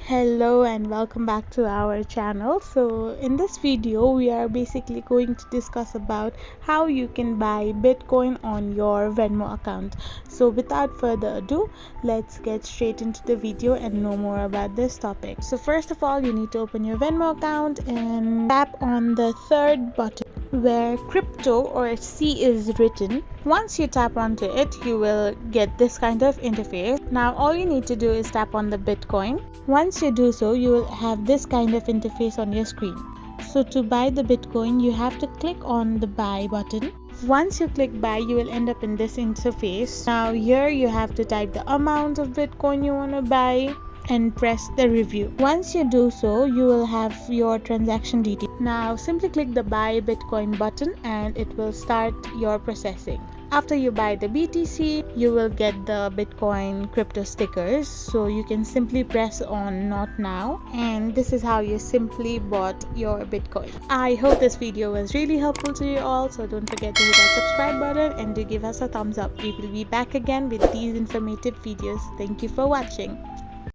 Hello and welcome back to our channel. So in this video we are basically going to discuss about how you can buy Bitcoin on your Venmo account. So without further ado, let's get straight into the video and know more about this topic. So first of all, you need to open your Venmo account and tap on the third button where crypto or C is written. Once you tap onto it, you will get this kind of interface. Now all you need to do is tap on the Bitcoin. Once you do so, you will have this kind of interface on your screen. So to buy the Bitcoin, you have to click on the buy button. Once you click buy, you will end up in this interface. Now here you have to type the amount of Bitcoin you want to buy and press the review. Once you do so, you will have your transaction details. Now simply click the buy Bitcoin button and it will start your processing. After you buy the BTC, you will get the Bitcoin crypto stickers, so you can simply press on not now, and this is how you simply bought your Bitcoin. I hope this video was really helpful to you all, so don't forget to hit that subscribe button and do give us a thumbs up. We will be back again with these informative videos. Thank you for watching.